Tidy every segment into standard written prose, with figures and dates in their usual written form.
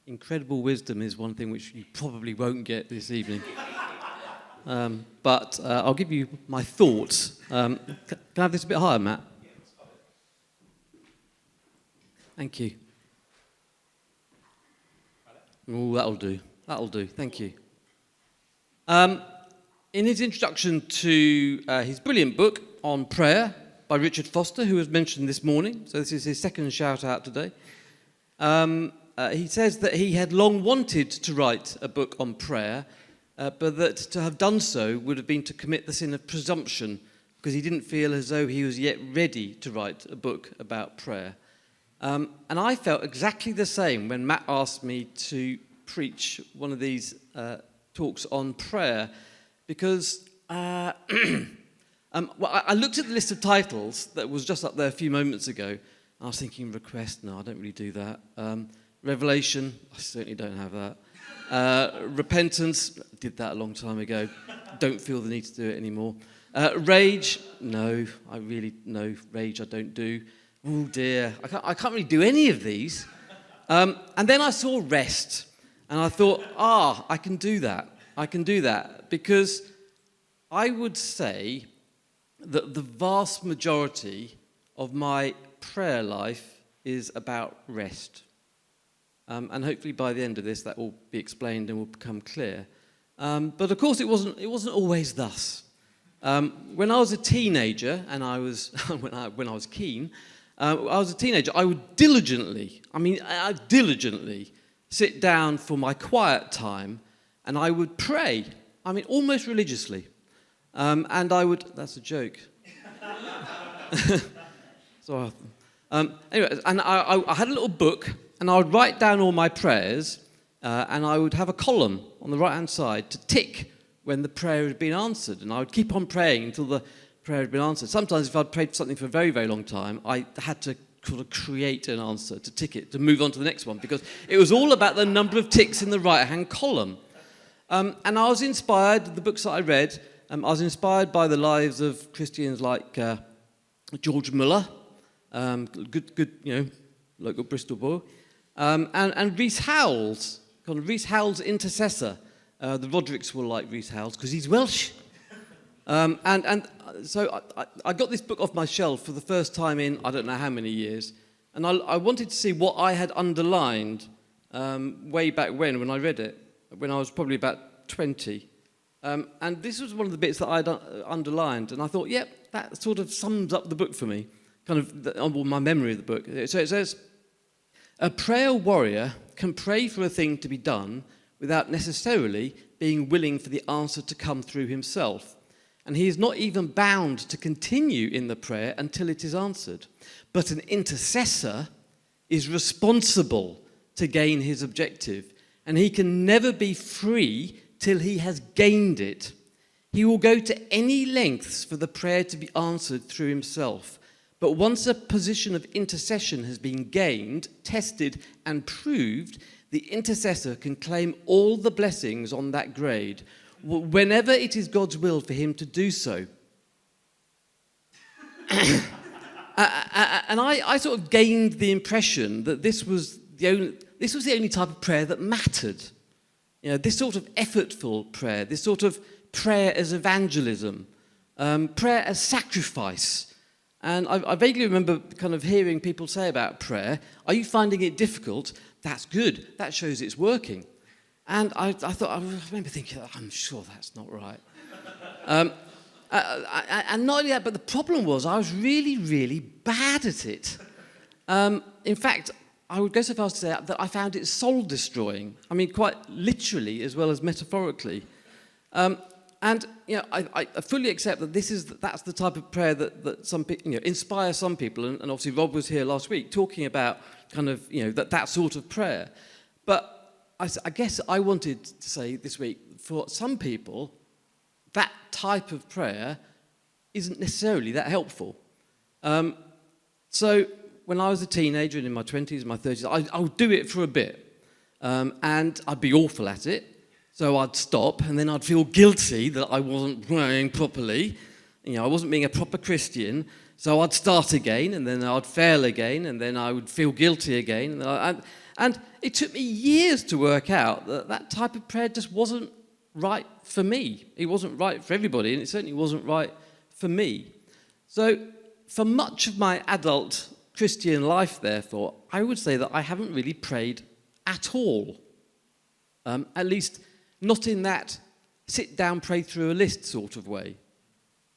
Incredible wisdom is one thing which you probably won't get this evening. But I'll give you my thoughts. Can I have this a bit higher, Matt? Thank you. Oh, that'll do. That'll do. Thank you. In his introduction to his brilliant book on prayer by Richard Foster, who was mentioned this morning, so this is his second shout out today, he says that he had long wanted to write a book on prayer, but that to have done so would have been to commit the sin of presumption, because he didn't feel as though he was yet ready to write a book about prayer. And I felt exactly the same when Matt asked me to preach one of these talks on prayer, because I looked at the list of titles that was just up there a few moments ago. I was thinking request, no, I don't really do that. Revelation, I certainly don't have that. Repentance, did that a long time ago. Don't feel the need to do it anymore. Rage, no, rage I don't do. Oh dear, I can't really do any of these. And then I saw rest, and I thought, I can do that, because I would say that the vast majority of my prayer life is about rest. And hopefully by the end of this that will be explained and will become clear. But of course it wasn't always thus. When I was a teenager, and I was when I was keen, I was a teenager, I would diligently sit down for my quiet time, and I would pray, almost religiously. And I would, that's a joke. So, anyway, and I had a little book, and I would write down all my prayers, and I would have a column on the right-hand side to tick when the prayer had been answered, and I would keep on praying until the prayer had been answered. Sometimes if I'd prayed for something for a very, very long time, I had to sort of create an answer to tick it, to move on to the next one, because it was all about the number of ticks in the right-hand column. And I was inspired, the books that I read, I was inspired by the lives of Christians like George Muller, good, local Bristol boy, and Rees Howells, kind of Rees Howells' intercessor. The Rodericks will like Rees Howells because he's Welsh. So I got this book off my shelf for the first time in I don't know how many years, and I wanted to see what I had underlined way back when I read it, when I was probably about 20. And this was one of the bits that I'd underlined, and I thought, that sort of sums up the book for me, kind of my memory of the book. So it says, a prayer warrior can pray for a thing to be done without necessarily being willing for the answer to come through himself. And he is not even bound to continue in the prayer until it is answered. But an intercessor is responsible to gain his objective, and he can never be free till he has gained it. He will go to any lengths for the prayer to be answered through himself. But once a position of intercession has been gained, tested, and proved, the intercessor can claim all the blessings on that grade, whenever it is God's will for him to do so. And I sort of gained the impression that this was the only type of prayer that mattered. This sort of effortful prayer, this sort of prayer as evangelism, prayer as sacrifice. And I vaguely remember kind of hearing people say about prayer, are you finding it difficult? That's good. That shows it's working. And I remember thinking, I'm sure that's not right. And not only that, but the problem was I was really, really bad at it. In fact, I would go so far as to say that I found it soul-destroying. Quite literally as well as metaphorically. And I fully accept that that's the type of prayer that some people, inspires some people. And obviously Rob was here last week talking about kind of, that sort of prayer. But I guess I wanted to say this week, for some people, that type of prayer isn't necessarily that helpful. So when I was a teenager and in my 20s, my 30s, I would do it for a bit. And I'd be awful at it. So I'd stop, and then I'd feel guilty that I wasn't praying properly. I wasn't being a proper Christian. So I'd start again, and then I'd fail again, and then I would feel guilty again. And it took me years to work out that that type of prayer just wasn't right for me. It wasn't right for everybody, and it certainly wasn't right for me. So for much of my adult Christian life, therefore, I would say that I haven't really prayed at all. At least not in that sit down, pray through a list sort of way.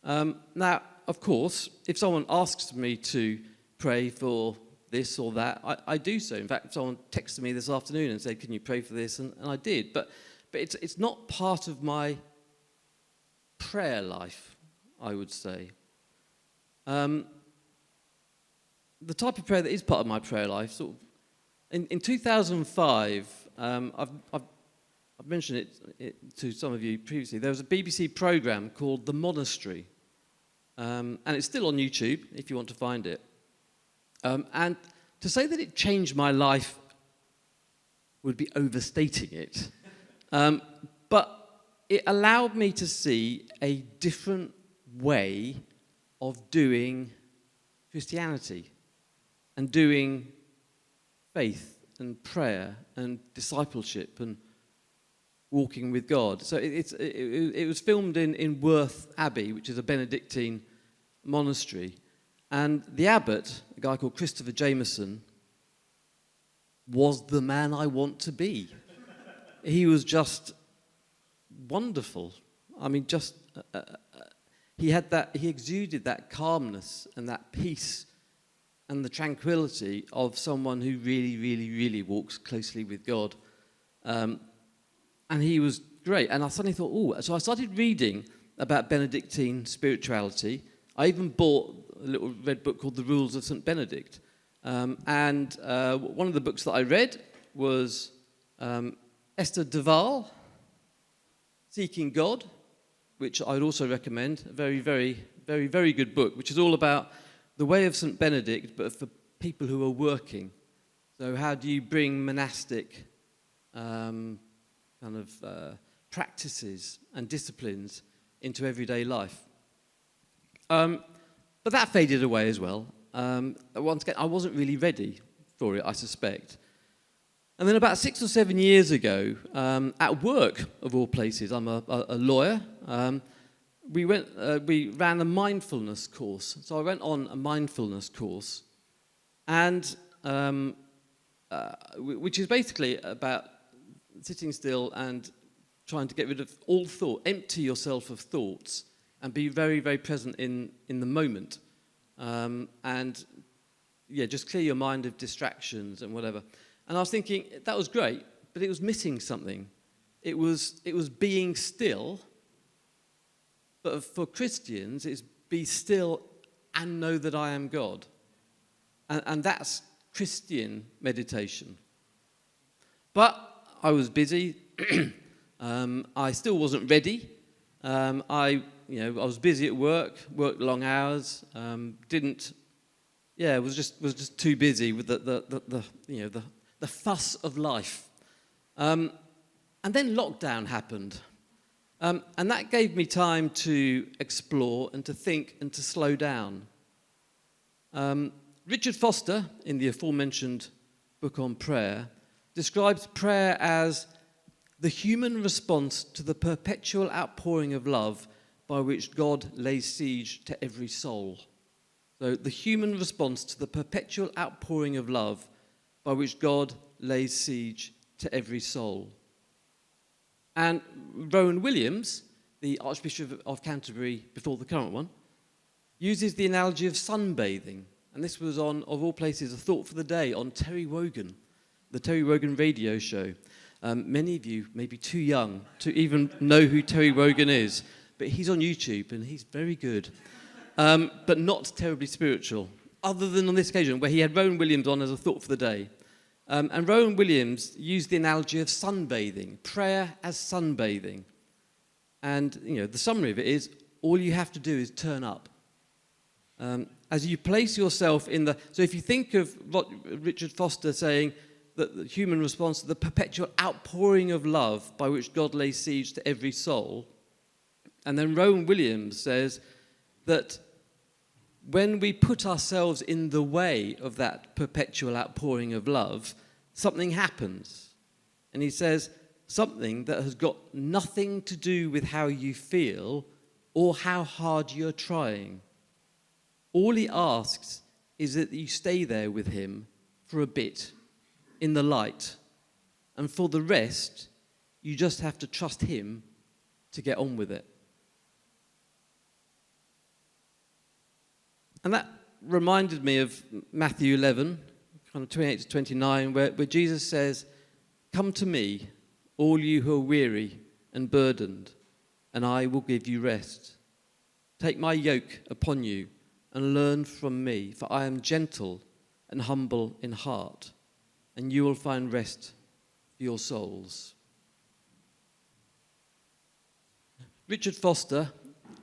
Now, of course, if someone asks me to pray for this or that, I do so. In fact, someone texted me this afternoon and said, can you pray for this? And I did. But it's not part of my prayer life, I would say. The type of prayer that is part of my prayer life, sort of, in 2005, I've mentioned it to some of you previously. There was a BBC programme called The Monastery, and it's still on YouTube if you want to find it. And to say that it changed my life would be overstating it. But it allowed me to see a different way of doing Christianity and doing faith and prayer and discipleship and walking with God. So it was filmed in Worth Abbey, which is a Benedictine monastery. And the abbot, a guy called Christopher Jameson, was the man I want to be. He was just wonderful. I mean, he exuded that calmness and that peace and the tranquility of someone who really, really, really walks closely with God. And he was great. And I suddenly thought, so I started reading about Benedictine spirituality. I even bought a little red book called The Rules of St. Benedict. And one of the books that I read was Esther Duval, Seeking God, which I would also recommend. A very, very, very, very good book, which is all about the way of St. Benedict, but for people who are working. So how do you bring monastic practices and disciplines into everyday life? But that faded away as well. Once again, I wasn't really ready for it, I suspect. And then about 6 or 7 years ago, at work, of all places, I'm a lawyer, we ran a mindfulness course. So I went on a mindfulness course, and which is basically about sitting still and trying to get rid of all thought, empty yourself of thoughts, and be very, very present in the moment. Just clear your mind of distractions and whatever. And I was thinking, that was great, but it was missing something. It was being still, but for Christians, it's be still and know that I am God. And that's Christian meditation. But I was busy. I still wasn't ready. I was busy at work, worked long hours. Was just too busy with the fuss of life. And then lockdown happened. And that gave me time to explore and to think and to slow down. Richard Foster, in the aforementioned book on prayer, describes prayer as the human response to the perpetual outpouring of love by which God lays siege to every soul. So the human response to the perpetual outpouring of love by which God lays siege to every soul. And Rowan Williams, the Archbishop of Canterbury before the current one, uses the analogy of sunbathing. And this was on, of all places, a thought for the day on Terry Wogan, the Terry Wogan radio show. Many of you may be too young to even know who Terry Wogan is, but he's on YouTube and he's very good, but not terribly spiritual, other than on this occasion where he had Rowan Williams on as a thought for the day. And Rowan Williams used the analogy of sunbathing, prayer as sunbathing. And, the summary of it is, all you have to do is turn up. As you place yourself in the... So if you think of what Richard Foster saying, that the human response to the perpetual outpouring of love by which God lays siege to every soul, and then Rowan Williams says that when we put ourselves in the way of that perpetual outpouring of love, something happens. And he says, something that has got nothing to do with how you feel or how hard you're trying. All he asks is that you stay there with him for a bit in the light. And for the rest, you just have to trust him to get on with it. And that reminded me of Matthew 11, kind of 28 to 29, where Jesus says, "Come to me, all you who are weary and burdened, and I will give you rest. Take my yoke upon you and learn from me, for I am gentle and humble in heart, and you will find rest for your souls." Richard Foster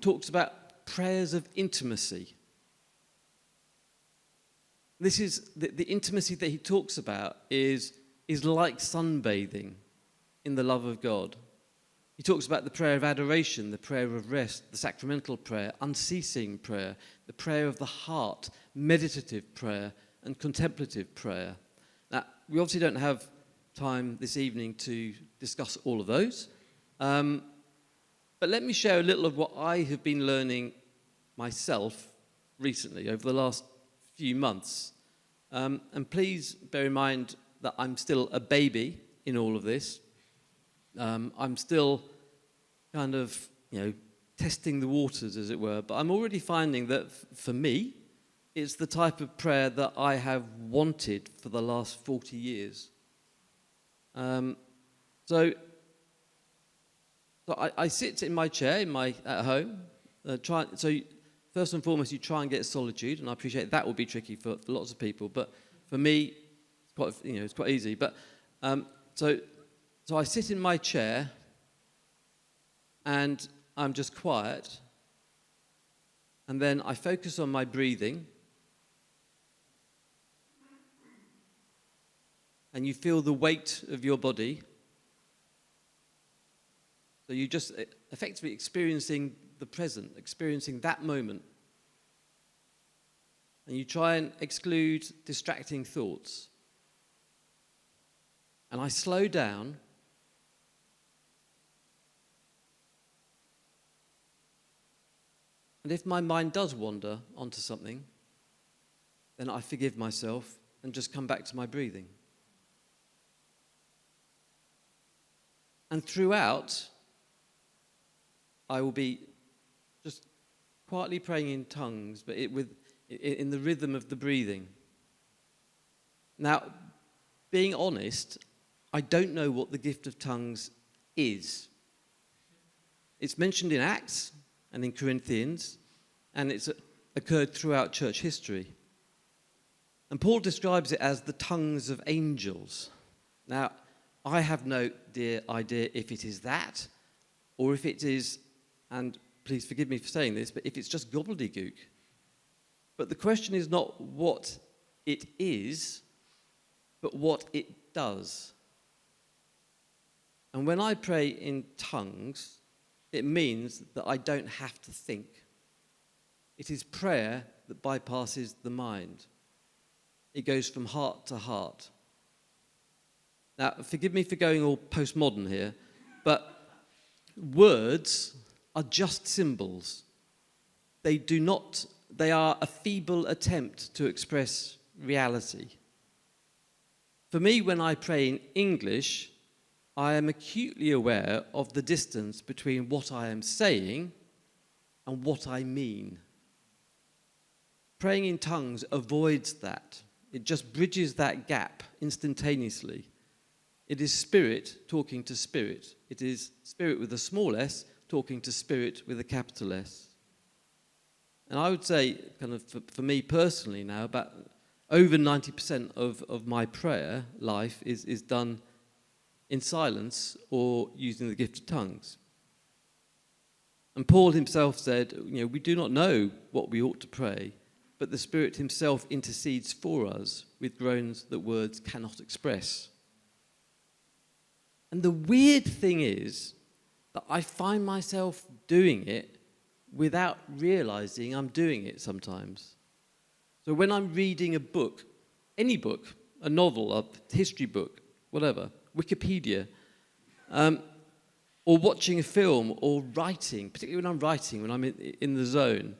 talks about prayers of intimacy. This is the intimacy that he talks about is like sunbathing in the love of God. He talks about the prayer of adoration, the prayer of rest, the sacramental prayer, unceasing prayer, the prayer of the heart, meditative prayer, and contemplative prayer. Now, we obviously don't have time this evening to discuss all of those, but let me share a little of what I have been learning myself recently over the last few months. And please bear in mind that I'm still a baby in all of this. I'm still kind of, testing the waters, as it were. But I'm already finding that for me, it's the type of prayer that I have wanted for the last 40 years. So I sit in my chair at home. First and foremost, you try and get solitude, and I appreciate that will be tricky for lots of people. But for me, it's quite easy. But so I sit in my chair, and I'm just quiet, and then I focus on my breathing, and you feel the weight of your body. So you just effectively experiencing the present, experiencing that moment. And you try and exclude distracting thoughts. And I slow down. And if my mind does wander onto something, then I forgive myself and just come back to my breathing. And throughout, I will be just quietly praying in tongues, but in the rhythm of the breathing. Now, being honest, I don't know what the gift of tongues is. It's mentioned in Acts and in Corinthians, and it's occurred throughout church history. And Paul describes it as the tongues of angels. Now, I have no idea if it is that, or if it is, and please forgive me for saying this, but if it's just gobbledygook. But the question is not what it is, but what it does. And when I pray in tongues, it means that I don't have to think. It is prayer that bypasses the mind. It goes from heart to heart. Now, forgive me for going all postmodern here, but words are just symbols. They are a feeble attempt to express reality. For me, when I pray in English, I am acutely aware of the distance between what I am saying and what I mean. Praying in tongues avoids that. It just bridges that gap instantaneously. It is spirit talking to spirit. It is spirit with a small s talking to spirit with a capital S. And I would say, kind of for me personally now, about over 90% of my prayer life is done in silence or using the gift of tongues. And Paul himself said, we do not know what we ought to pray, but the Spirit himself intercedes for us with groans that words cannot express. And the weird thing is that I find myself doing it without realizing I'm doing it sometimes. So when I'm reading a book, any book, a novel, a history book, whatever, Wikipedia, or watching a film, or writing, particularly when I'm writing, when I'm in the zone,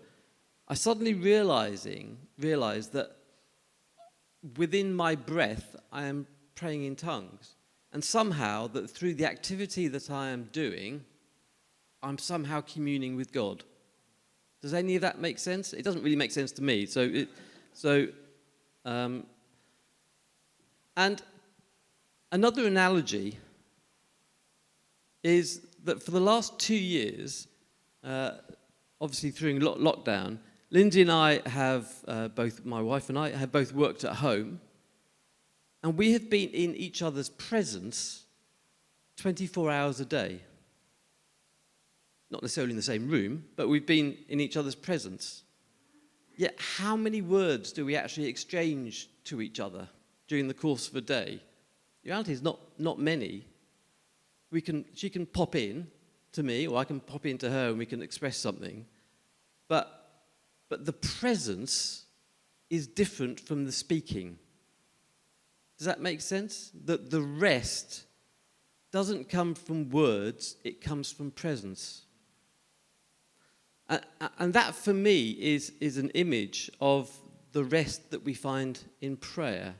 I suddenly realised that within my breath, I am praying in tongues. And somehow, that through the activity that I am doing, I'm somehow communing with God. Does any of that make sense? It doesn't really make sense to me. And another analogy is that for the last 2 years, obviously during lockdown, Lindsay and I have my wife and I have both worked at home, and we have been in each other's presence 24 hours a day. Not necessarily in the same room, but we've been in each other's presence. Yet how many words do we actually exchange to each other during the course of a day? The reality is not many. She can pop in to me, or I can pop into her, and we can express something. But the presence is different from the speaking. Does that make sense? That the rest doesn't come from words, it comes from presence. And that, for me, is an image of the rest that we find in prayer.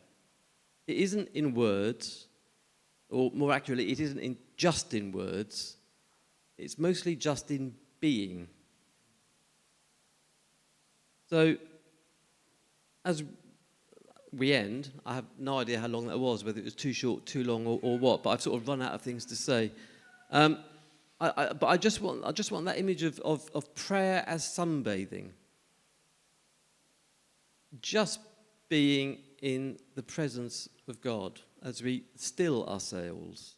It isn't in words, or more accurately, it isn't just in words. It's mostly just in being. So, as we end, I have no idea how long that was, whether it was too short, too long, or what, but I've sort of run out of things to say. But I just want that image of prayer as sunbathing. Just being in the presence of God as we still ourselves